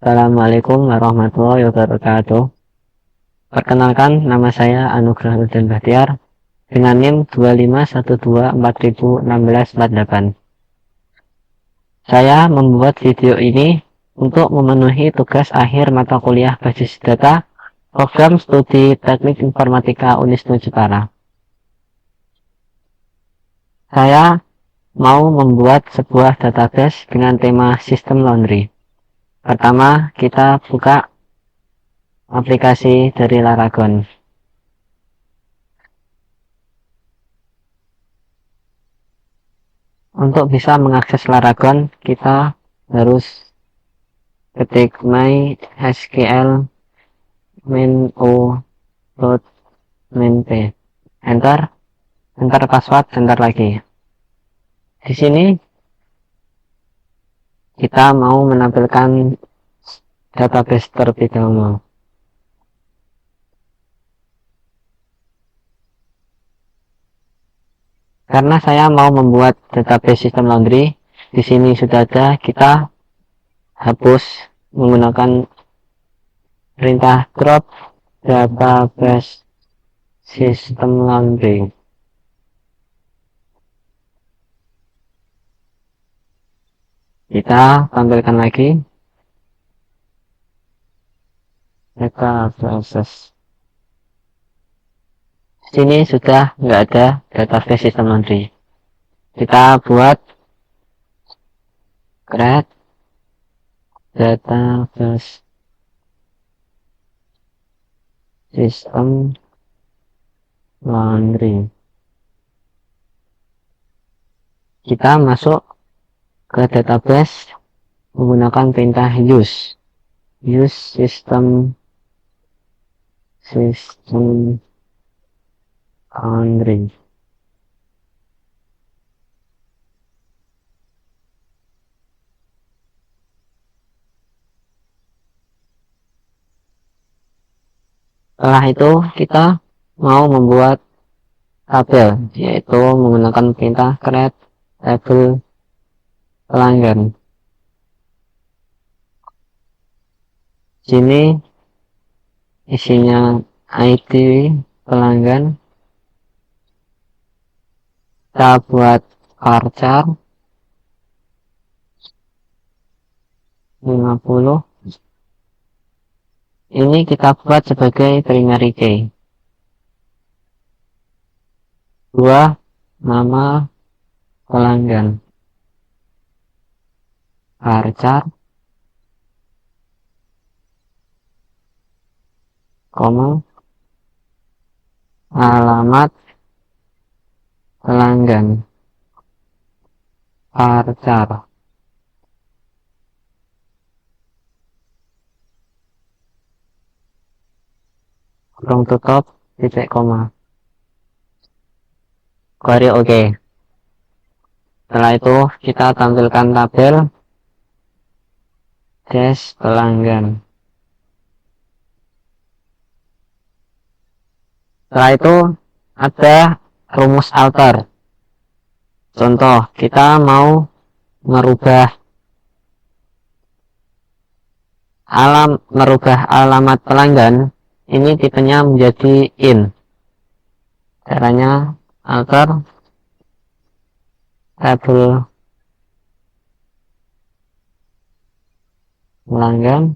Assalamualaikum warahmatullahi wabarakatuh. Perkenalkan, nama saya Anugrah Udan Bahtiar dengan NIM 2512401648. Saya membuat video ini untuk memenuhi tugas akhir mata kuliah Basis Data Program Studi Teknik Informatika Unisnu Jepara. Saya mau membuat sebuah database dengan tema sistem laundry. Pertama, kita buka aplikasi dari Laragon. Untuk bisa mengakses Laragon, kita harus ketik mysql main.mainp, enter password, enter lagi. Di sini kita mau menampilkan database terlebih dahulu. Karena saya mau membuat database sistem laundry, di sini sudah ada, kita hapus menggunakan perintah drop database sistem laundry. Kita tampilkan lagi database. Sini sudah nggak ada database sistem laundry. Kita buat create database sistem laundry. Kita masuk ke database menggunakan perintah use system laundry. Setelah itu kita mau membuat tabel, yaitu menggunakan perintah create table pelanggan. Sini isinya ID pelanggan. Kita buat varchar 50. Ini kita buat sebagai primary key. Dua, nama pelanggan. Varchar, koma, alamat pelanggan. Varchar. Kurung tutup, titik koma. Query oke. Setelah itu kita tampilkan tabel dash pelanggan. Setelah itu ada rumus alter. Contoh, kita mau merubah alamat pelanggan, ini tipenya menjadi in. Caranya alter tabel pelanggan,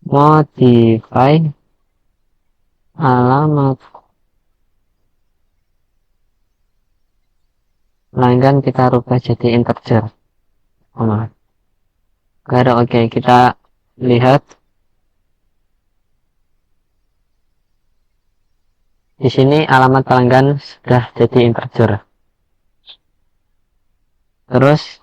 modify alamat pelanggan, kita rubah jadi integer. Oke, kita lihat di sini alamat pelanggan sudah jadi integer. Terus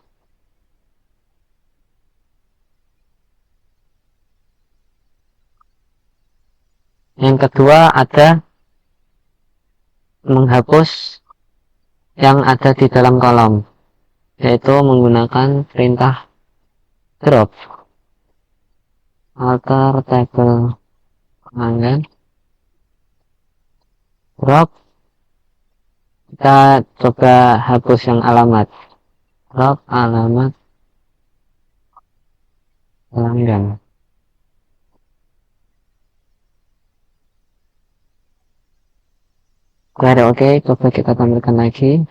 yang kedua ada menghapus yang ada di dalam kolom, yaitu menggunakan perintah drop alter table pelanggan, drop. Kita coba hapus yang alamat, drop alamat pelanggan. Oke, coba kita tampilkan lagi.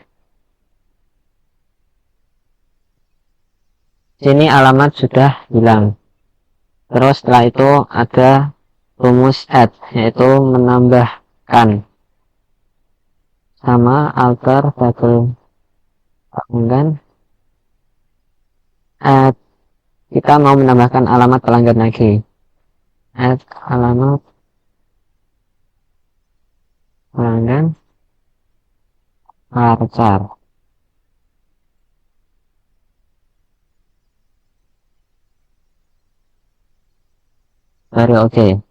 Sini alamat sudah hilang. Terus setelah itu ada rumus add, yaitu menambahkan. Sama alter double pelanggan. Add, kita mau menambahkan alamat pelanggan lagi. Add alamat pelanggan varchar. Baru oke.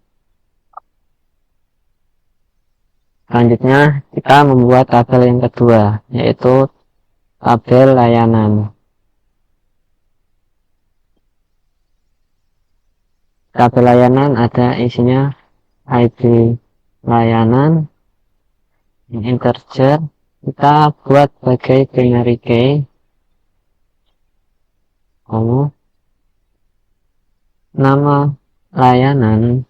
Selanjutnya kita membuat tabel yang kedua, yaitu tabel layanan. Tabel layanan ada isinya ID layanan, integer. Kita buat sebagai binary key, nama layanan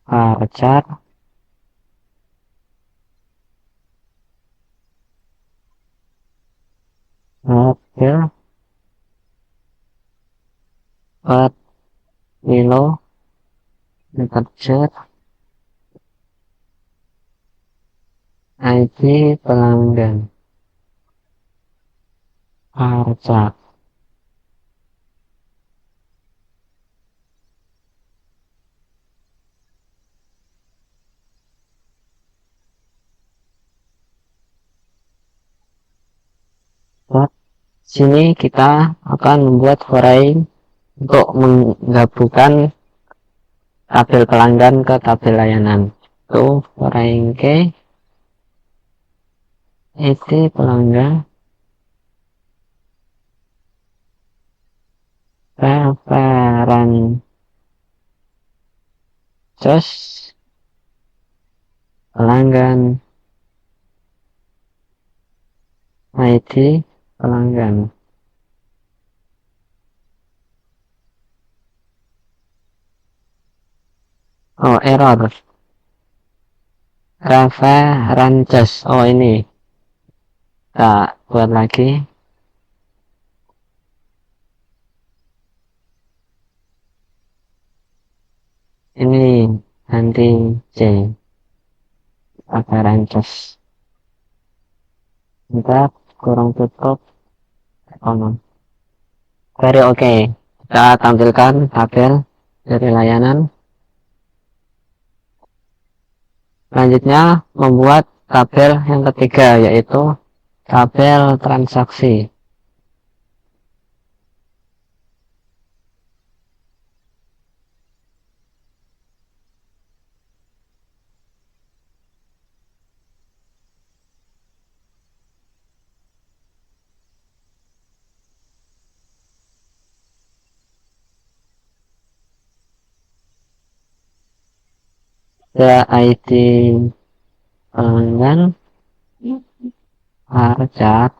varchar tabel per kilo integer ID pelanggan varchar. Sini kita akan membuat foreign untuk menggabungkan tabel pelanggan ke tabel layanan. Itu foreign key ID pelanggan references pelanggan ID pelanggan. Oh, error. References. Oh, ini. Kita buat lagi. Ini ganti C. References. Kita kurang tutup. Very oke. Kita tampilkan tabel dari layanan. Selanjutnya membuat tabel yang ketiga, yaitu tabel transaksi. The ID pelanggan varchar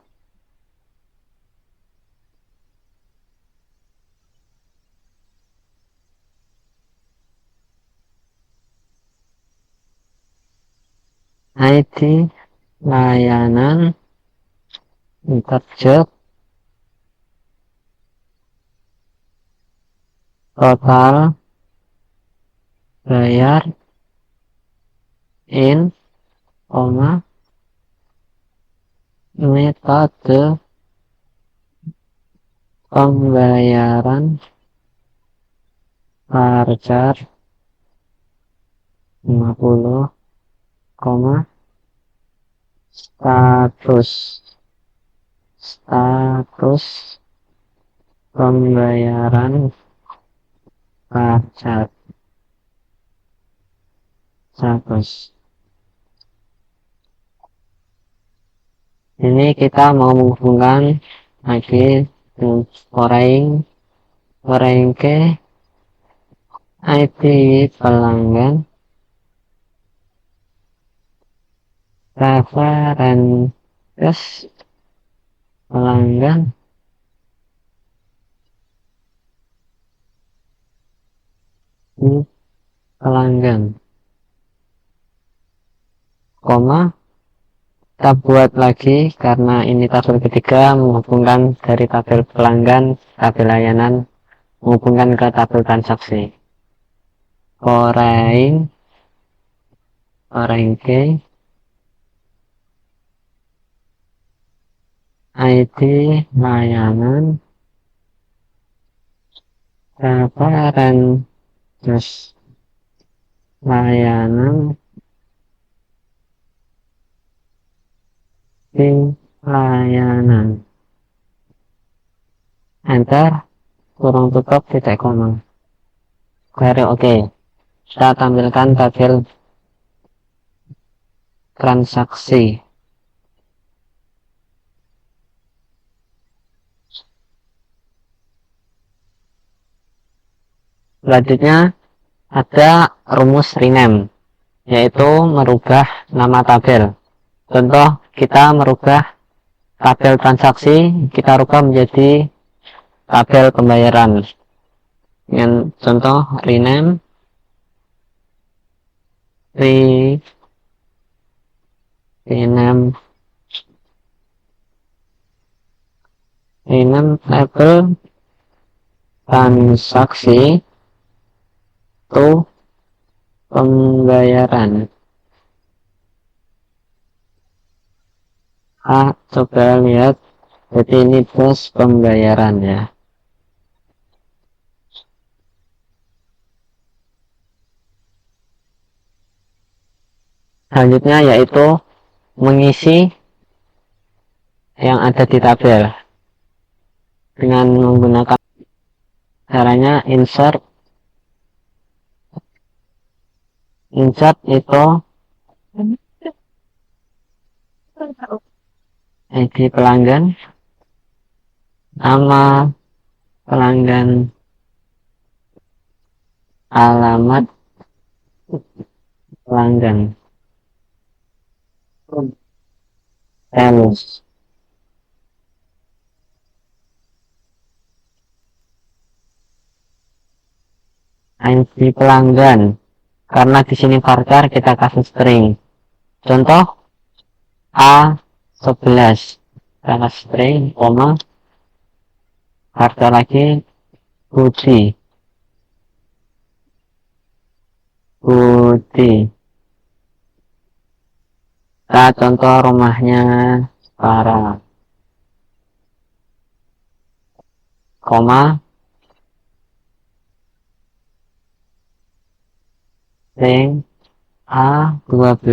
ID layanan integer total bayar in metode pembayaran varchar 50, status pembayaran varchar status. Ini kita mau menghubungkan lagi foreign ke ID pelanggan references pelanggan menjadi pelanggan, koma, kita buat lagi karena ini tabel ketiga menghubungkan dari tabel pelanggan, tabel layanan, menghubungkan ke tabel transaksi. Foreign key ID layanan referensi layanan di layanan, enter, kurung tutup, titik koma, query oke. Kita tampilkan tabel transaksi. Selanjutnya ada rumus rename, yaitu merubah nama tabel. Contoh, kita merubah tabel transaksi, kita rubah menjadi tabel pembayaran. Dengan contoh rename tabel transaksi to pembayaran. Coba lihat, jadi ini terus pembayaran ya. Selanjutnya yaitu mengisi yang ada di tabel dengan menggunakan caranya insert itu ID pelanggan, nama pelanggan, alamat pelanggan, sales. ID pelanggan, karena di sini varchar kita kasih string. Contoh A11, kita kasih string, koma, varchar lagi Budi. Kita contoh rumahnya para, koma, string A12,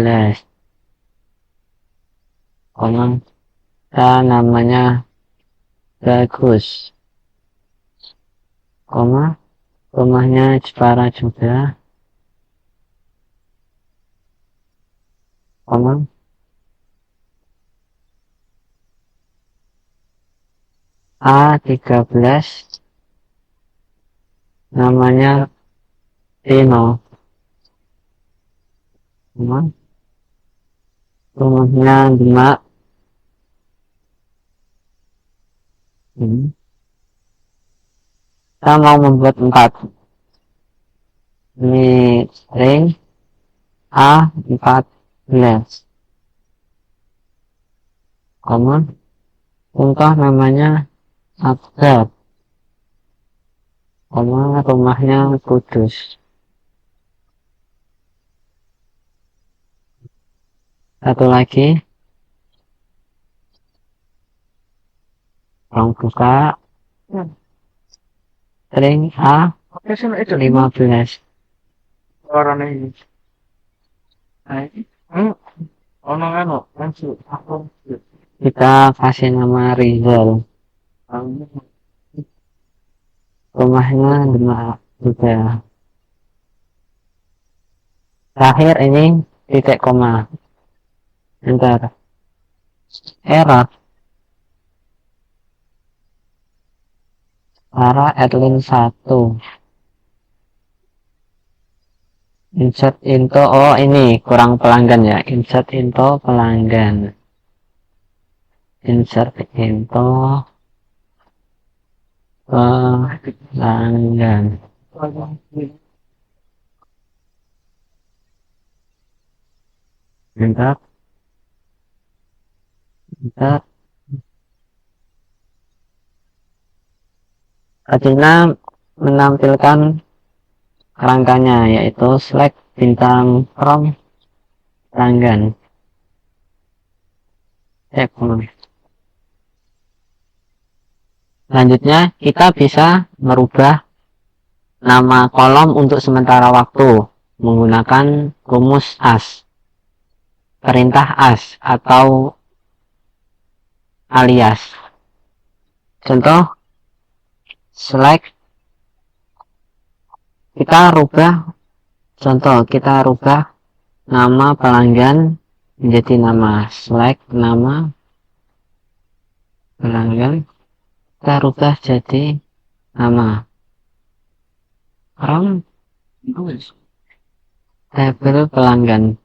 koma, kita namanya Bagus, koma, rumahnya Jepara juga, koma, A13, namanya Tino, koma, rumahnya Demak. Kita mau membuat 4. Ini string A14, koma, contoh namanya Abdul, koma, rumahnya Kudus. Satu lagi, ruang buka, string A15. Kita kasih nama Rizal, rumahnya Demak juga. Terakhir ini titik koma, enter, error, Sarah Erlin 1, insert into, oh ini kurang pelanggan ya, insert into pelanggan, insert into pelanggan, Enter, enter. Hasilnya menampilkan kerangkanya, yaitu select bintang from pelanggan. Selanjutnya kita bisa merubah nama kolom untuk sementara waktu menggunakan rumus as, perintah as atau alias. Contoh, select, kita rubah nama pelanggan menjadi nama select, nama pelanggan kita rubah jadi nama from tabel pelanggan.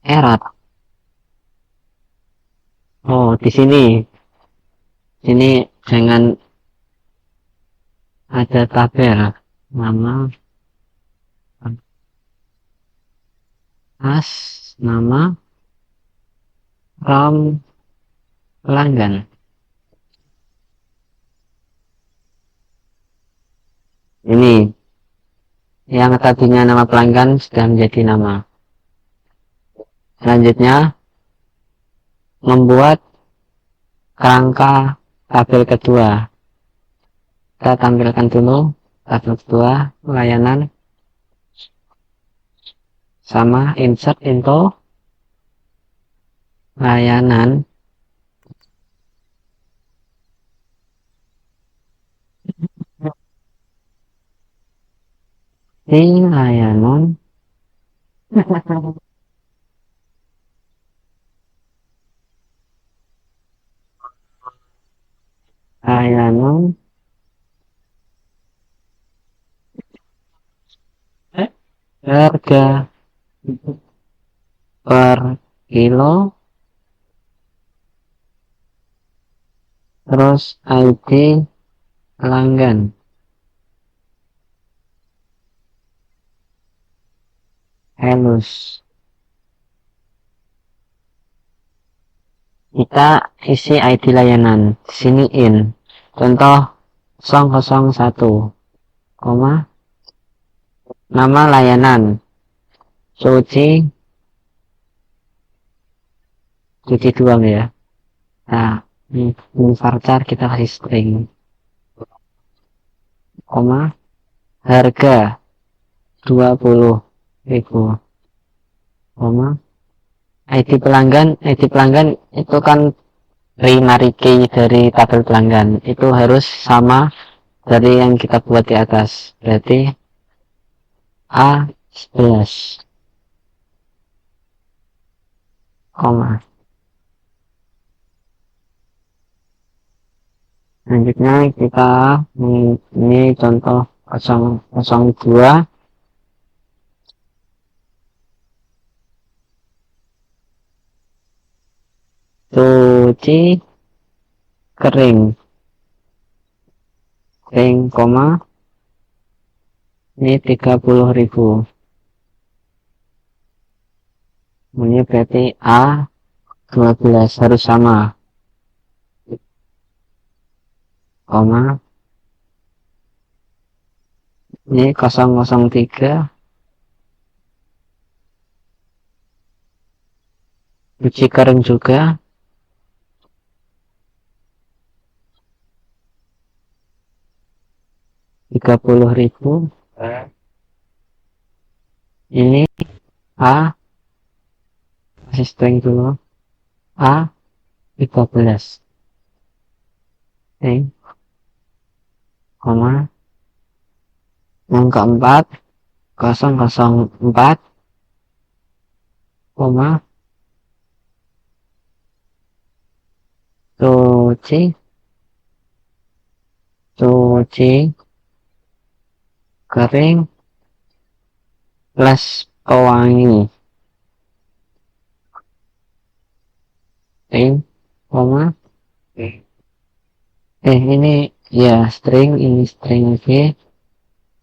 Error. Oh, di sini jangan ada tabel nama as, nama from pelanggan. Ini yang tadinya nama pelanggan sudah menjadi nama. Selanjutnya membuat kerangka tabel kedua. Kita tampilkan dulu tabel kedua, layanan, sama insert into layanan, di layanan layanan harga per kilo, terus ID pelanggan. Halus. Kita isi ID layanan. Di sini in. Contoh 001, nama layanan cuci doang ya. Nah, varchar kita kasih string, harga 20.000, ID pelanggan itu kan primary key dari tabel pelanggan, itu harus sama dari yang kita buat di atas, berarti A11, selanjutnya kita ini contoh 002, cuci kering, ini 30.000, ini berarti A12 harus sama, ini 003, cuci kering juga, 30.000, ini A, kasih string dulu, A13, yang keempat 004, cuci kering plus pewangi, ini ya string, ini string lagi,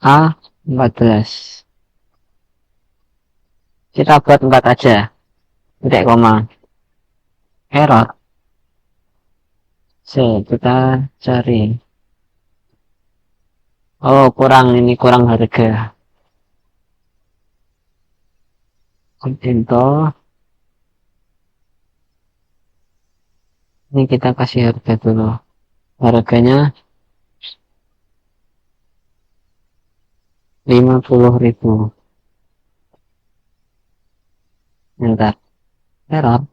A14, Kita buat 4 aja, tidak koma. Error. Kita cari. Oh, kurang, ini kurang harga. Info. Ini kita kasih harga dulu. Harganya 50.000. Bentar. Error.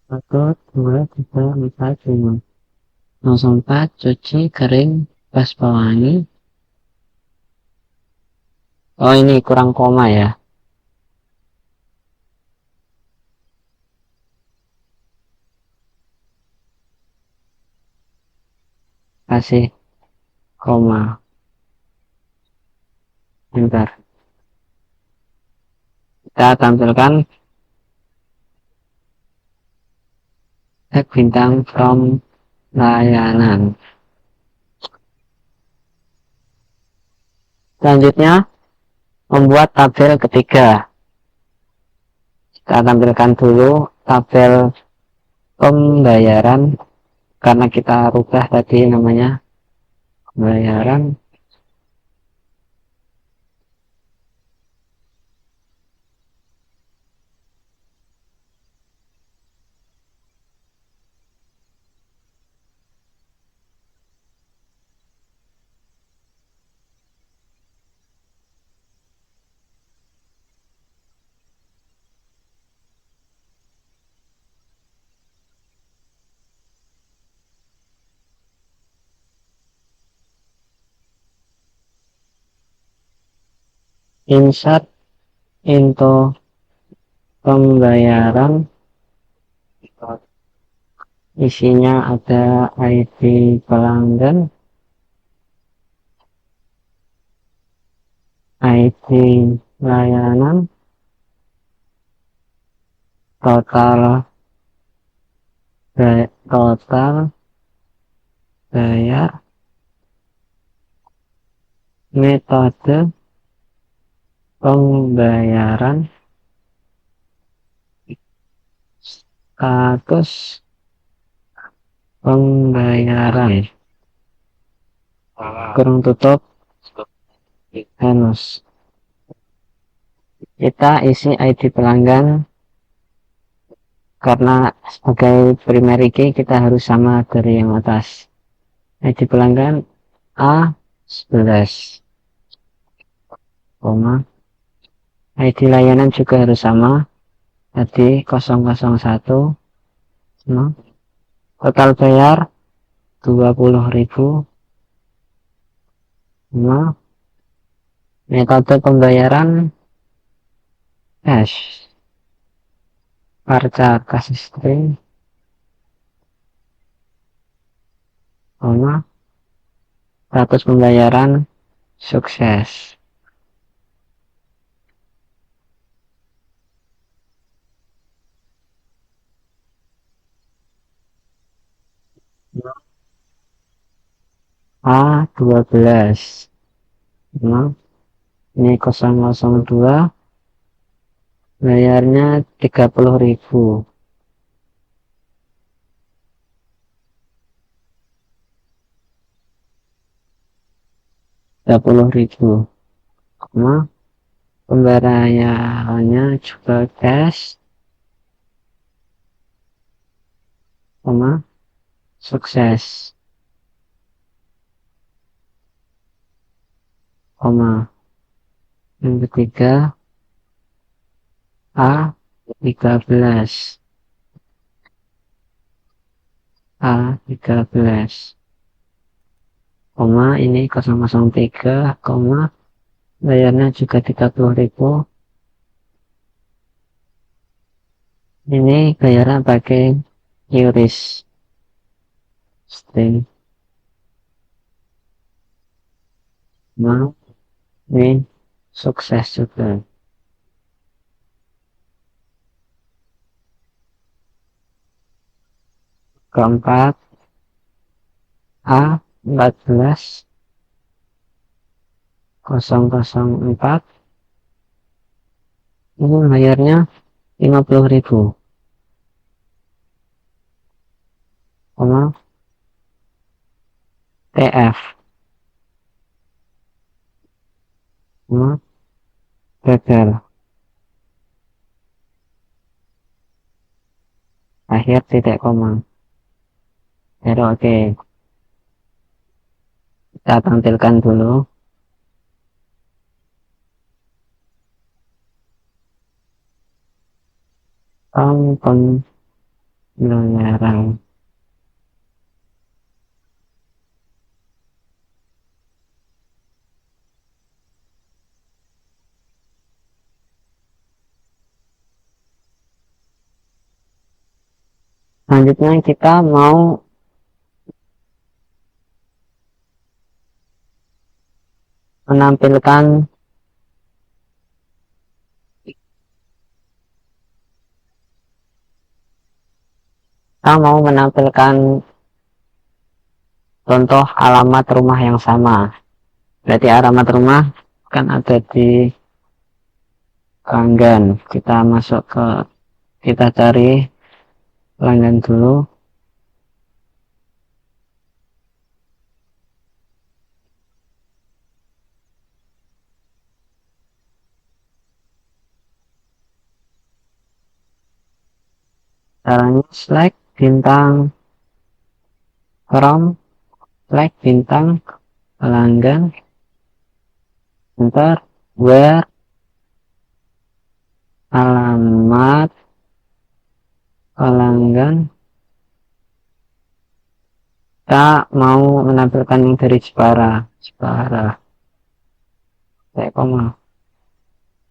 Satu, dua, tiga, empat, lima. 04, cuci, kering, pas pewangi. Oh, ini kurang koma ya. Kasih koma. Bentar. Kita tampilkan tag bintang from layanan. Selanjutnya, membuat tabel ketiga. Kita tampilkan dulu tabel pembayaran karena kita rubah tadi namanya pembayaran. Insert into pembayaran. Isinya ada ID pelanggan, ID layanan, total bayar, metode pembayaran, status pembayaran, kurung tutup, hanus. Kita isi ID pelanggan karena sebagai primary key kita harus sama dari yang atas. ID pelanggan A11, ID layanan juga harus sama, tadi 001, no. Total bayar 20.000, no. Metode pembayaran cash, varchar kasih string, status pembayaran sukses. A12, no. Ini 002, bayarnya 30.000. Pembayarannya juga cash, sukses, yang ketiga A13, ini 003, bayarnya juga 30.000. Ini bayarnya pakai QRIS string, ini sukses juga. Keempat 14.004 ini bayarnya 50.000 koma TF koma gagal akhir titik koma. Jadi oke, kita tampilkan dulu pembayaran. Selanjutnya kita mau menampilkan contoh alamat rumah yang sama. Berarti alamat rumah kan ada di pelanggan. Kita masuk ke, kita cari pelanggan dulu. Caranya select bintang from, select bintang pelanggan, enter where, alamat pelanggan. Kita mau menampilkan yang dari Jepara koma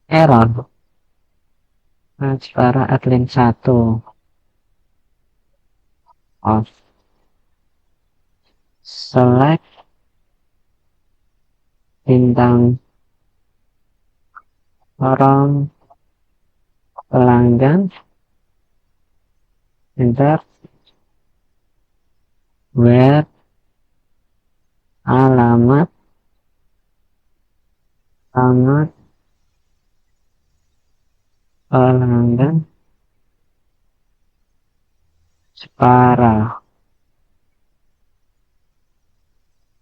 error. Jepara adlin 1 off, select bintang orang pelanggan, enter where, alamat pelanggan Jepara.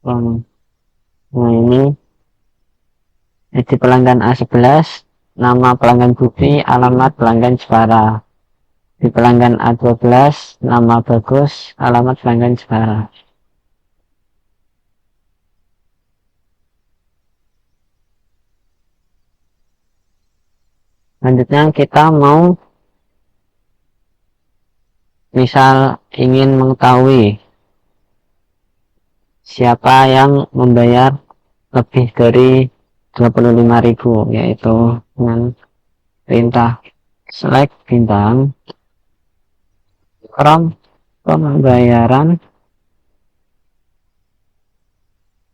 Nah ini di pelanggan A11 nama pelanggan Budi, alamat pelanggan Jepara. Di pelanggan A12 nama Bagus, alamat pelanggan Jepara. Selanjutnya kita mau misal ingin mengetahui siapa yang membayar lebih dari 25.000, yaitu dengan perintah select bintang from pembayaran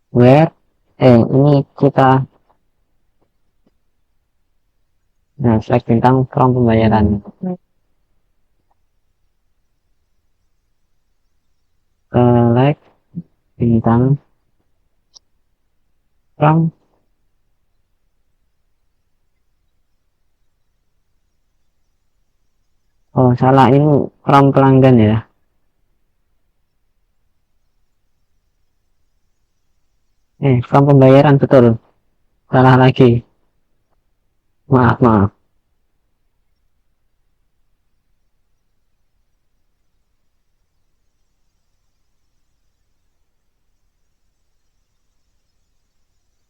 where, ini kita select bintang from pembayaran, select bintang from salah, ini from pelanggan ya. From pembayaran, betul, salah lagi, maaf.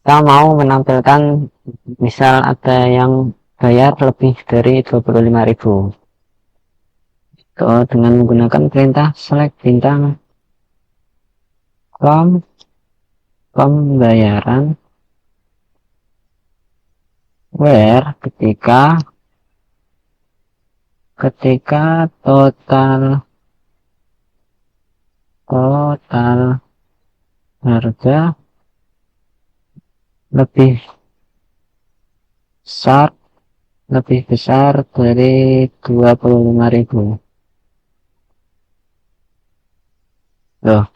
Kita mau menampilkan misal ada yang bayar lebih dari 25.000 dengan menggunakan perintah select bintang from pembayaran where, ketika total harga lebih besar dari 25.000. Loh,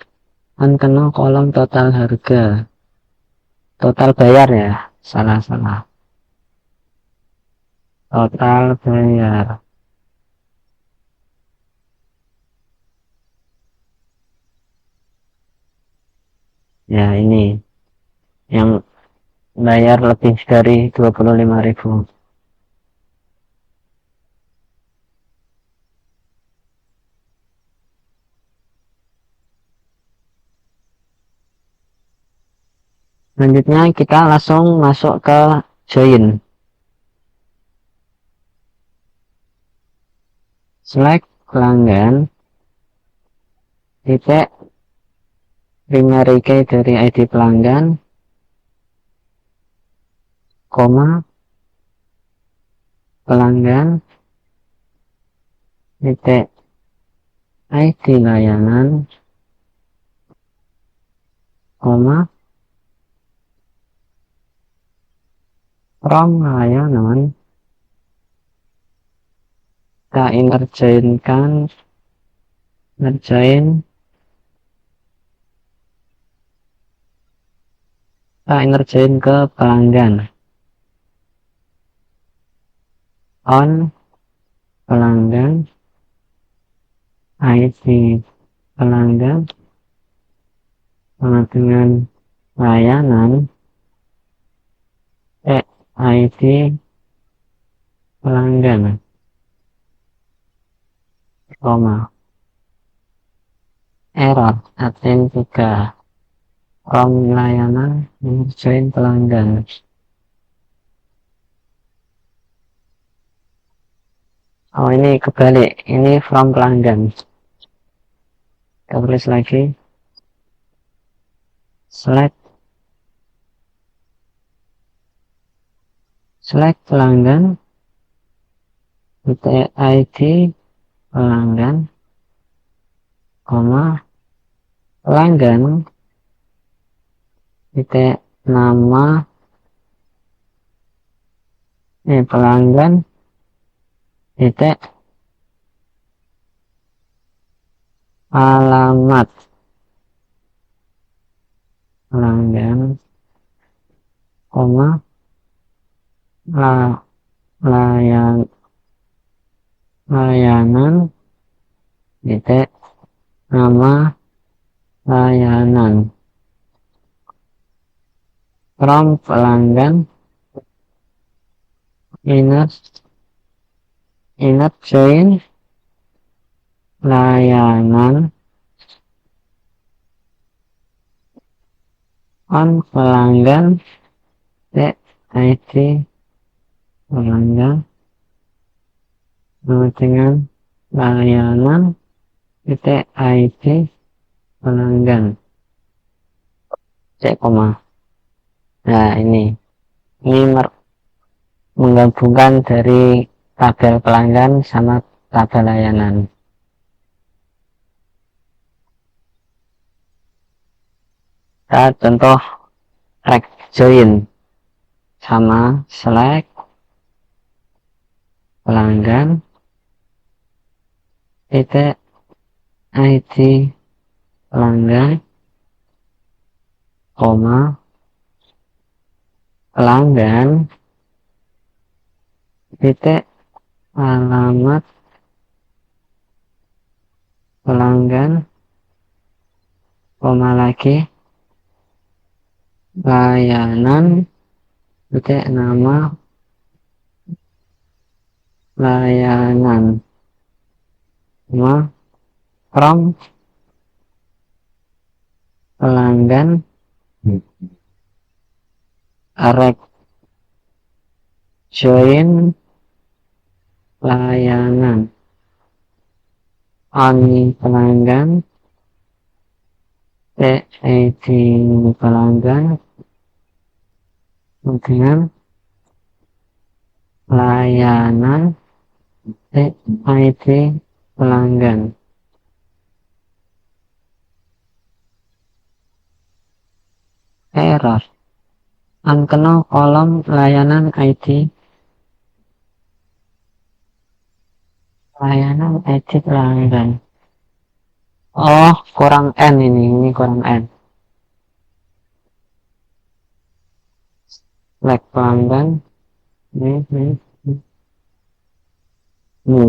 Kena kolom total harga, total bayar ya, salah total bayar. Ya ini yang bayar lebih dari 25.000. Selanjutnya kita langsung masuk ke join. Select pelanggan, titik primary key dari ID pelanggan, koma pelanggan, titik ID layanan, koma from layanan. Kita interjoinkan, ngerjain, kita interjoin ke pelanggan, on pelanggan, ID pelanggan sama dengan layanan, ID pelanggan, koma error admin 3 from layanan join pelanggan. Oh ini kebalik, ini from pelanggan. Kita tulis lagi, select pelanggan, titik ID pelanggan, koma pelanggan, titik nama pelanggan, titik alamat pelanggan, koma layanan, titik nama layanan, from pelanggan, inner join layanan, on pelanggan, titik ID pelanggan dengan layanan, titik ID pelanggan, cek koma. Nah ini menggabungkan dari tabel pelanggan sama tabel layanan. Kita contoh track join sama select pelanggan, titik ID pelanggan, koma pelanggan, titik alamat pelanggan, koma lagi layanan, titik nama layanan, koma from pelanggan, arek join layanan, on pelanggan, TID pelanggan dengan layanan, TID pelanggan. Error kena kolom layanan ID pelanggan. Oh, kurang N ini kurang N. Like pelanggan. Ini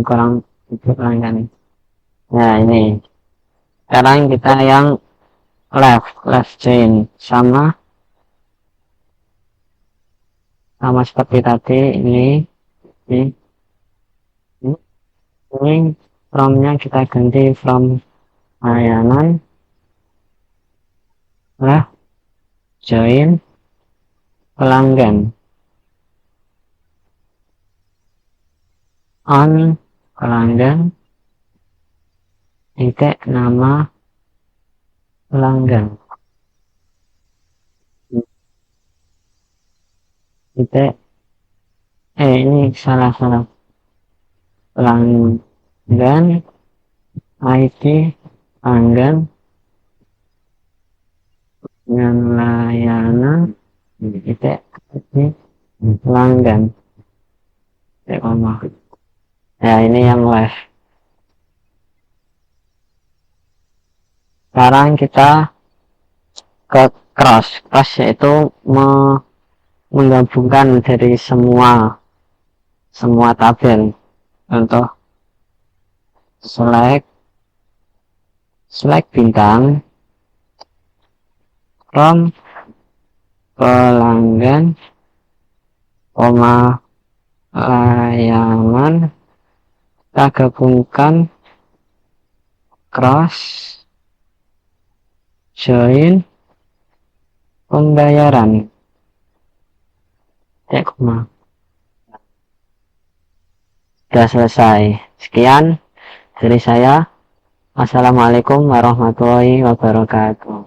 kurang itu pelanggan. Nah, ini. Sekarang kita yang left chain sama seperti tadi ini, ini from-nya kita ganti from layanan left join pelanggan on pelanggan titik nama pelanggan titik ini salah pelanggan ID pelanggan dengan layanan titik ini pelanggan titik koma. Ya, ini yang live. Sekarang kita ke cross yaitu menggabungkan dari semua tabel. Contoh select bintang from pelanggan koma layanan kita gabungkan cross join pembayaran koma. Sudah selesai. Sekian dari saya. Assalamualaikum warahmatullahi wabarakatuh.